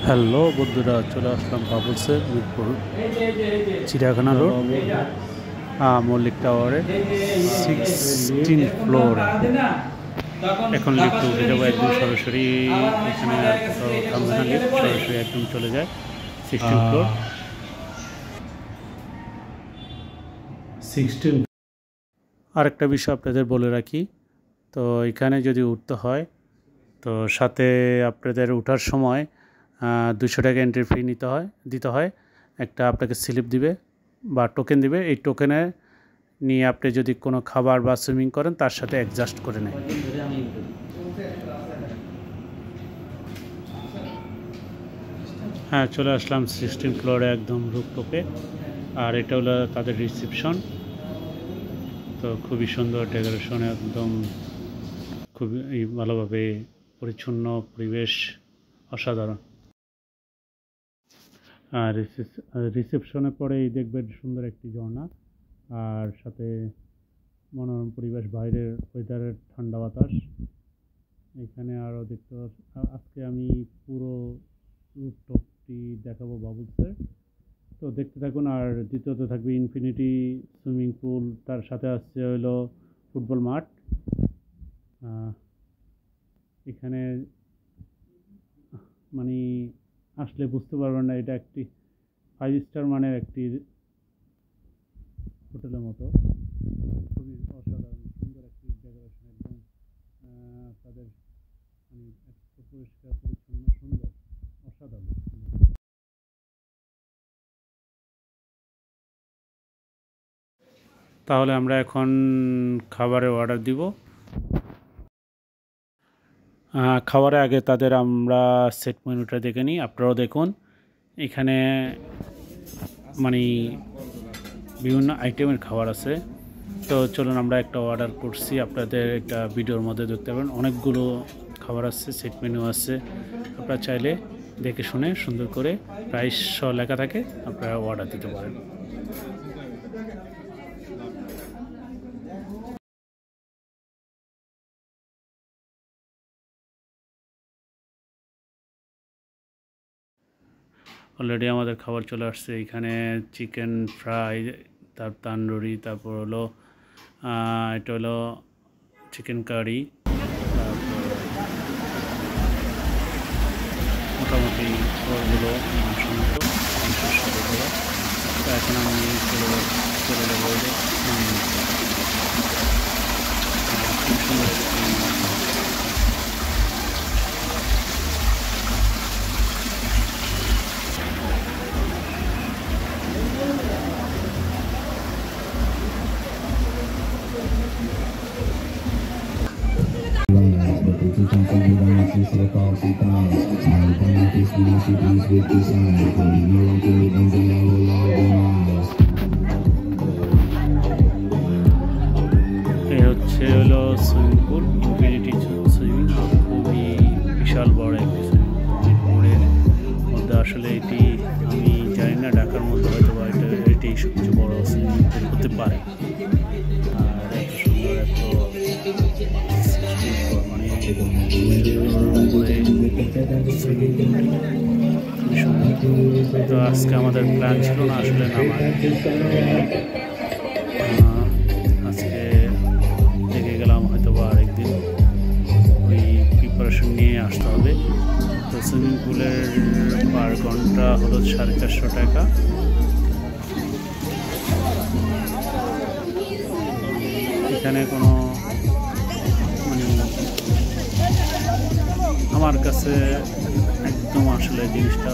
Hello বন্ধুরা, চলে আসলাম বাবুলসের মিরপুর চিড়িয়াখানা রোড মল্লিক টাওয়ারে 16 ফ্লোর। এখন লিফটে উঠে যাবো একদম সরাসরি, এখানে আর কোথাও থামবে না, লিফট সরাসরি একদম চলে যায় 16 ফ্লোর। 16 আরেকটা বিষয় আপনাদের বলে রাখি, তো এখানে যদি উঠতে হয় তো সাথে আপনাদের ওঠার সময় 200 টাকা এন্ট্রি ফি দিতে হয়। একটা আপনাকে স্লিপ দিবে বা টোকেন দিবে, এই টোকেনে নিয়ে আপনি যদি কোনো খাবার বা সুইমিং করেন তার সাথে অ্যাডজাস্ট করে নেয়। হ্যাঁ, চলে আসলাম 16 ফ্লোরে একদম রুফটপে, আর এটা হলো তাদের রিসেপশন। তো খুবই সুন্দর ডেকোরেশন, একদম খুবই ভালোভাবে পরিচ্ছন্ন পরিবেশ, অসাধারণ। আর রিসেপশনে পরেই দেখবেন সুন্দর একটি ঝর্ণা, আর সাথে মনোরম পরিবেশ, বাইরের ওয়েদারের ঠান্ডা বাতাস। এখানে আরও দেখতে আজকে আমি পুরো রুফটপটি দেখাবো বাবুলসের, তো দেখতে থাকুন। আর দ্বিতীয়ত থাকবে ইনফিনিটি সুইমিং পুল, তার সাথে আসছে হলো ফুটবল মাঠ। এখানে মানে আসলে বুঝতে পারবেন না, এটা একটি 5 স্টার মানের একটি হোটেলের মতো। খুবই অসাধারণ সুন্দর একটি ডেকোরেশন, একদম তাদের মানে পরিষ্কার পরিচ্ছন্ন, সুন্দর, অসাধারণ। তাহলে আমরা এখন খাবারের অর্ডার দিব। খাবারের আগে তাদের আমরা সেট মেনুটা দেখে নিই, আপনারাও দেখুন। এখানে মানে বিভিন্ন আইটেমের খাবার আছে, তো চলুন আমরা একটা অর্ডার করছি, আপনাদের একটা ভিডিওর মধ্যে দেখতে পাবেন। অনেকগুলো খাবার আছে, সেট মেনু আছে, আপনারা চাইলে দেখে শুনে সুন্দর করে প্রাইস সহ লেখা থাকে, আপনারা অর্ডার দিতে পারেন। অলরেডি আমাদের খাবার চলে আসছে। এখানে চিকেন ফ্রাই, তার তান্দুরি, তারপর হলো এটা হলো চিকেন কারি, তারপর মোটামুটি খাবারগুলো মাংসের সাথে দেওয়া। তো এখন আমি চলে যাবো খুব সুন্দর হচ্ছে হলো সুইমিং পুল, ইনফিনিটি সুইমিং। খুবই বিশাল বড় একটি সুইমিং পুলের মধ্যে, আসলে এটি আমি জানি না, ঢাকার মধ্যে হয়তো বা এটি সবচেয়ে বড় সুইমিং পুল হতে পারে। আর এত সুন্দর, এত মানে তো আজকে আমাদের প্ল্যান ছিল না আসলে নামার, আজকে দেখে গেলাম হয়তো বা আরেকদিন ওই প্রিপারেশন নিয়ে আসতে হবে। তো সুইমিং পুলের পার ঘন্টা হলো 450 টাকা। এখানে কোনো মানে আমার কাছে একদম আসলে জিনিসটা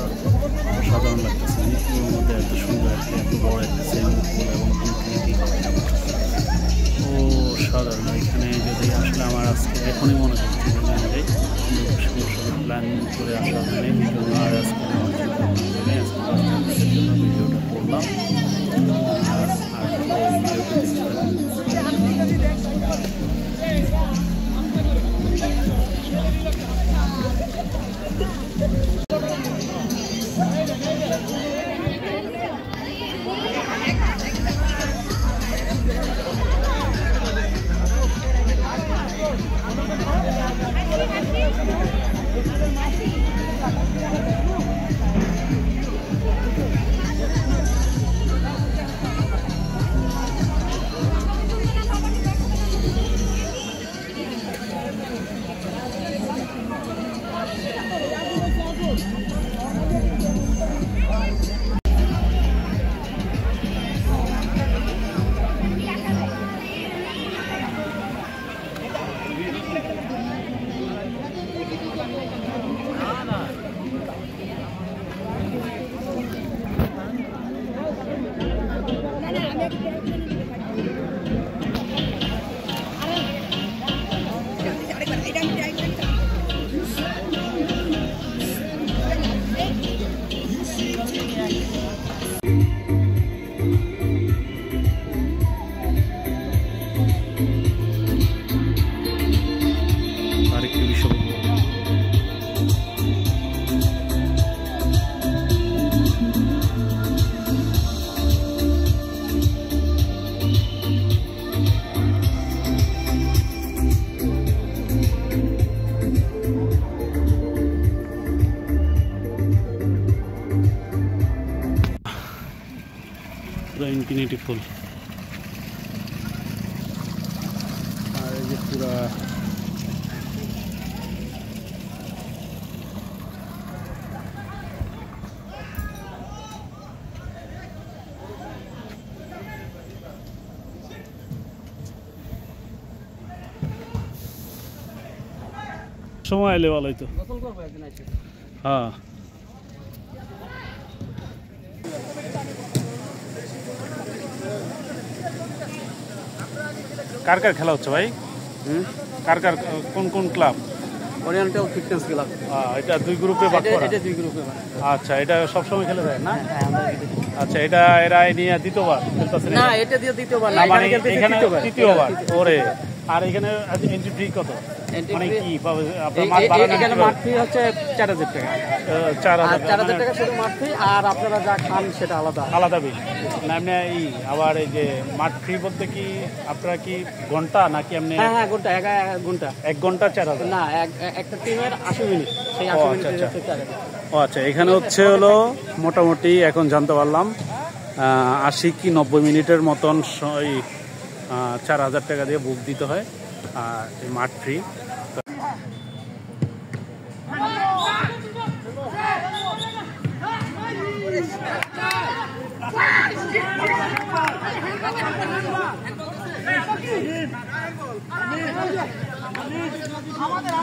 অসাধারণ লাগতেছে। মিরপুরের মধ্যে এত সুন্দর এত বড় একটা সুইমিং পুল এবং ইনফিনিটি সাধারণ। এখানে যদি আসলে আমার আজকে এখনই মনে হচ্ছে প্ল্যান করে আসা হয়নি, আর আজকে ভিডিওটা করলাম। আর ভিডিওটা ইনফিনিটি ফুল। আর এই যে পুরা সময় এলে ভালোই তো। হ্যাঁ কার কার খেলা হচ্ছে ভাই? কার কার কোন কোন ক্লাব? Oriental fitness club. এটা দুই গ্রুপে ভাগ করা? এটা দুই গ্রুপে ভাগ। আচ্ছা, এটা সব সময় খেলে যায় না? আচ্ছা, এটা এরা নিয়ে দ্বিতীয়বার খেলতেছে না? এটা দিয়ে দ্বিতীয়বার না, মানে এখানে তৃতীয়বার। ওরে, আর এখানে এন্ট্রি ফি কত? মানে কি পাবে আপনার মাঠ ভাড়া? এখানে মাঠ ফি হচ্ছে 4000 টাকা। 4000 টাকা শুধু মাঠ ফি, আর আপনারা যা খান সেটা আলাদা আলাদা বিল না? এমনি আবার এই যে মাঠ ফি বলতে কি আপনারা কি ঘন্টা নাকি এমনি? হ্যাঁ ঘন্টা, 1 ঘন্টা 4000 না, একটা টিমের 80 মিনিট, সেই 80 মিনিটের হচ্ছে 4000। ও আচ্ছা, এখানে হচ্ছে হলো মোটামুটি এখন জানতে পারলাম 80 কি 90 মিনিটের মতন 4000 টাকা দিয়ে বুক দিতে হয়। আর এই মাঠ ফ্রি। আমাদের